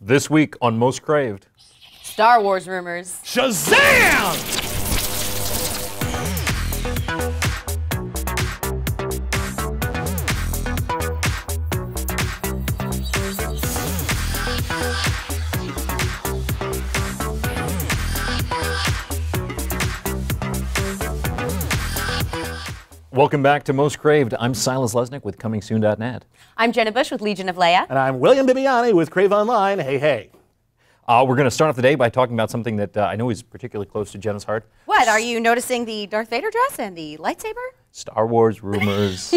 This week on Most Craved. Star Wars rumors. Shazam! Welcome back to Most Craved. I'm Silas Lesnick with ComingSoon.net. I'm Jenna Bush with Legion of Leia. And I'm William Bibiani with Crave Online. Hey, hey. We're going to start off the day by talking about something that I know is particularly close to Jenna's heart. What, are you noticing the Darth Vader dress and the lightsaber? Star Wars rumors.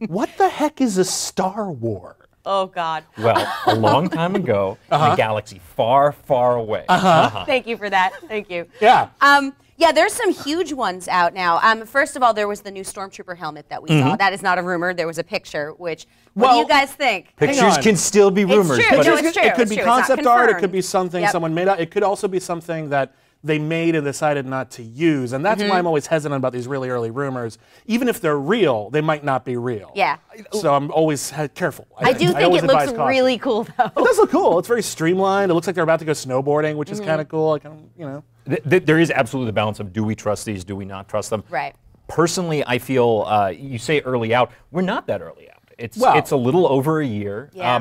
What the heck is a Star War? Oh, God. Well, a long time ago, in a galaxy far, far away. Thank you for that. Thank you. Yeah. Yeah, there's some huge ones out now. First of all, there was the new Stormtrooper helmet that we saw. That is not a rumor. There was a picture, which, what do you guys think? Pictures can still be rumors. It's true. But No, it's true. It could be concept art. It could be something Yep. someone made up. It could also be something that they made and decided not to use. And that's why I'm always hesitant about these really early rumors. Even if they're real, they might not be real. Yeah. So I'm always careful. I do think always it looks advise caution. really cool, though. It does look cool. It's very streamlined. It looks like they're about to go snowboarding, which is kind of cool. Like, you know. There is absolutely the balance of do we trust these, do we not trust them? Right. Personally, I feel, you say early out, we're not that early out. It's a little over a year. Yeah.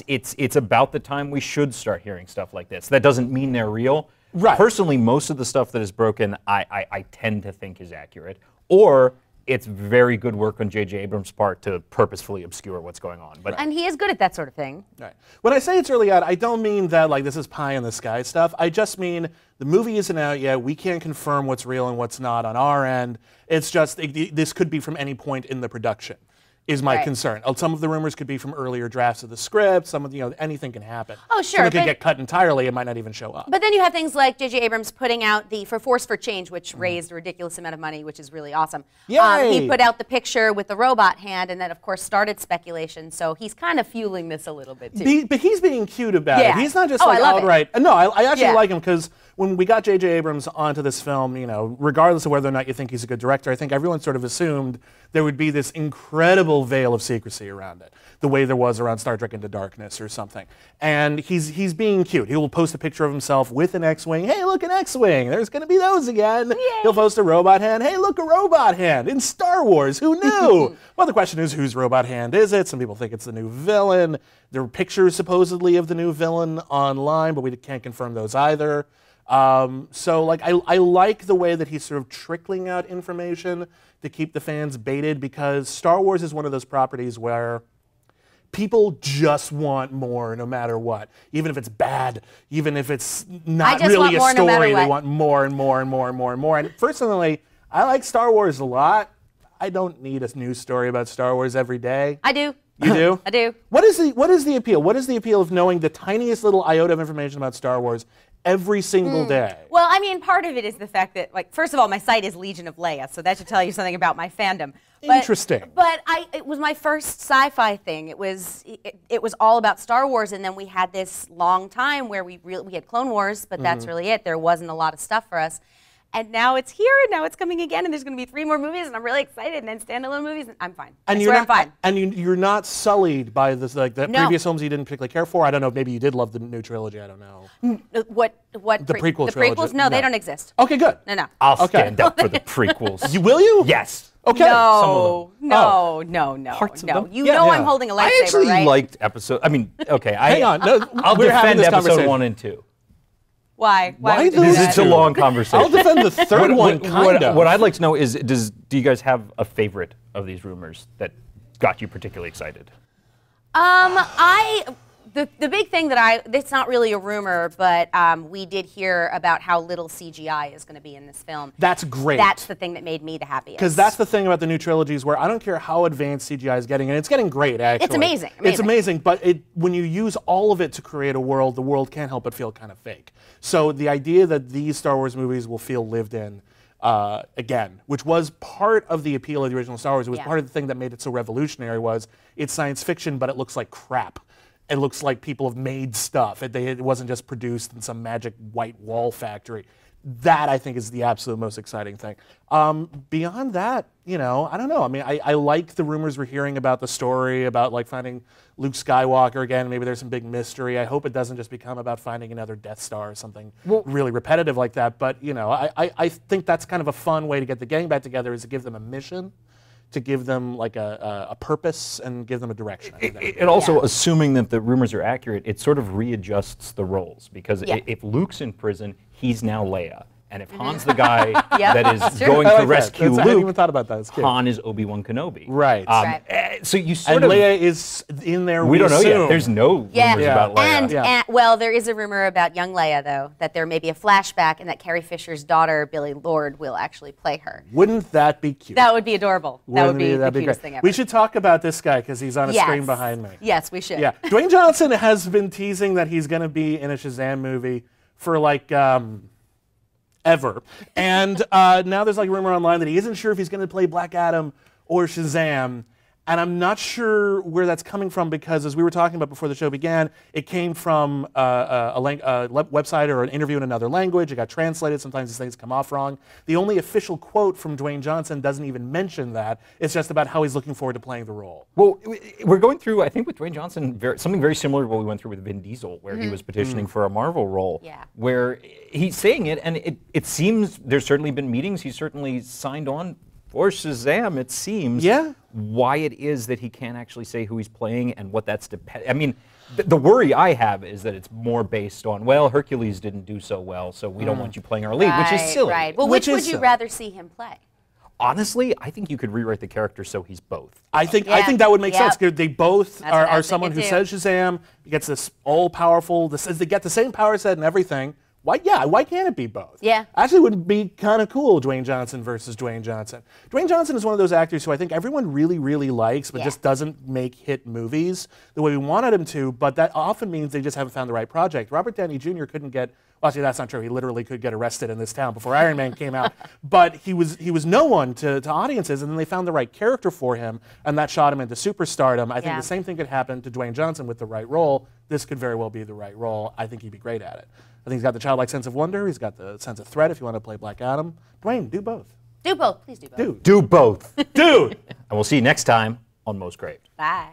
It's about the time we should start hearing stuff like this. That doesn't mean they're real. Right. Personally, most of the stuff that is broken, I tend to think is accurate. Or it's very good work on JJ Abrams' part to purposefully obscure what's going on. But And he is good at that sort of thing. Right. When I say it's early out, I don't mean that like this is pie in the sky stuff. I just mean the movie isn't out yet. We can't confirm what's real and what's not on our end. It's just this could be from any point in the production. Is my Right. concern. Some of the rumors could be from earlier drafts of the script. Some of anything can happen. Oh, sure, Something could but- get cut entirely. It might not even show up. But then you have things like JJ Abrams putting out the For Force for Change, which raised a ridiculous amount of money, which is really awesome. Yay! He put out the picture with the robot hand, and that, of course, started speculation. So he's kind of fueling this a little bit, too. But he's being cute about Yeah. it. He's not just Oh, like I love it. outright. No, I actually Yeah. like him because when we got JJ Abrams onto this film, regardless of whether or not you think he's a good director, I think everyone sort of assumed there would be this incredible veil of secrecy around it, the way there was around Star Trek Into Darkness or something. And he's being cute. He will post a picture of himself with an X-wing. Hey, look, an X-wing. There's going to be those again. Yay. He'll post a robot hand. Hey, look, a robot hand in Star Wars. Who knew? Well, the question is, whose robot hand is it? Some people think it's the new villain. There are pictures supposedly of the new villain online, but we can't confirm those either. So like I like the way that he's sort of trickling out information to keep the fans baited, because Star Wars is one of those properties where people just want more no matter what. Even if it's bad, even if it's not really a story, they want more and more and more and more and more. And personally, I like Star Wars a lot. I don't need a news story about Star Wars every day. I do. You do? I do. What is the appeal? What is the appeal of knowing the tiniest little iota of information about Star Wars every single day? Well, I mean, part of it is the fact that, like, first of all, my site is Legion of Leia, so that should tell you something about my fandom. But, Interesting. But it was my first sci-fi thing. It was all about Star Wars, and then we had this long time where we had Clone Wars, but that's really it. There wasn't a lot of stuff for us. And now it's here, and now it's coming again, and there's going to be 3 more movies, and I'm really excited, and then standalone movies, and I'm fine. And I swear I'm fine. And you're not sullied by this, like the No. previous films you didn't particularly care for. I don't know. Maybe you did love the new trilogy. I don't know. What? The prequel The trilogy. prequels? No, they don't exist. Okay, good. No. I'll stand up for the prequels. Will you? Yes. Okay. No, Some no, no, no, Parts of no. them? You Yeah, know yeah. I'm holding a lightsaber, I actually right? liked episode. I mean, okay. Hang on. No, I'll we're having defend this episode conversation. 1 and 2. Why? Why would you those do This that? is a long conversation. I'll defend the third one, kind of. What I'd like to know is, do you guys have a favorite of these rumors that got you particularly excited? The big thing that it's not really a rumor, but we did hear about how little CGI is going to be in this film. That's great. That's the thing that made me the happiest. Because that's the thing about the new trilogies, where I don't care how advanced CGI is getting, and it's getting great, actually. It's amazing, It's amazing, but when you use all of it to create a world, the world can't help but feel kind of fake. So the idea that these Star Wars movies will feel lived in again, which was part of the appeal of the original Star Wars, it was part of the thing that made it so revolutionary, was it's science fiction, but it looks like crap. It looks like people have made stuff. It wasn't just produced in some magic white wall factory. That, I think, is the absolute most exciting thing. Beyond that, you know, I don't know. I mean, I like the rumors we're hearing about the story, about like finding Luke Skywalker again. Maybe there's some big mystery. I hope it doesn't just become about finding another Death Star or something really repetitive like that. But, you know, I think that's kind of a fun way to get the gang back together, is to give them a mission, to give them like a purpose and give them a direction. And also, assuming that the rumors are accurate, it sort of readjusts the roles, because if Luke's in prison, he's now Leia. And if Han's the guy that is going to rescue Luke, I hadn't even thought about that. Han is Obi-Wan Kenobi. Right. So you sort of... And Leia is in there, we don't know yet. There's no rumors about Leia. And, well, there is a rumor about young Leia, though, that there may be a flashback and that Carrie Fisher's daughter, Billie Lourd, will actually play her. Wouldn't that be cute? That would be adorable. That would be the cutest thing ever. We should talk about this guy, because he's on a screen behind me. Yes, we should. Yeah. Dwayne Johnson has been teasing that he's going to be in a Shazam movie for like... ever. And now there's like a rumor online that he isn't sure if he's going to play Black Adam or Shazam. And I'm not sure where that's coming from, because as we were talking about before the show began, it came from a website or an interview in another language. It got translated. Sometimes these things come off wrong. The only official quote from Dwayne Johnson doesn't even mention that. It's just about how he's looking forward to playing the role. Well, we're going through, I think with Dwayne Johnson, something very similar to what we went through with Vin Diesel, where he was petitioning for a Marvel role, where he's saying it, and it seems there's certainly been meetings. He's certainly signed on for Shazam, it seems. Yeah. Why it is that he can't actually say who he's playing and what that's I mean, the worry I have is that it's more based on, well, Hercules didn't do so well, so we don't want you playing our lead, which is silly. Right. Well, which would you rather see him play? Honestly, I think you could rewrite the character so he's both. I think that would make sense. They both are someone who says Shazam, gets this all-powerful, they get the same power set and everything. Why can't it be both? Yeah. Actually, it would be kind of cool, Dwayne Johnson versus Dwayne Johnson. Dwayne Johnson is one of those actors who I think everyone really, really likes, but just doesn't make hit movies the way we wanted him to, but that often means they just haven't found the right project. Robert Downey Jr. couldn't get, well, actually, that's not true. He literally could get arrested in this town before Iron Man came out, but he was no one to audiences, and then they found the right character for him, and that shot him into superstardom. I think the same thing could happen to Dwayne Johnson with the right role. This could very well be the right role. I think he'd be great at it. I think he's got the childlike sense of wonder. He's got the sense of threat if you want to play Black Adam. Dwayne, do both. Do both. Please do both. Do both. Dude. And we'll see you next time on Most Craved. Bye.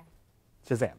Shazam.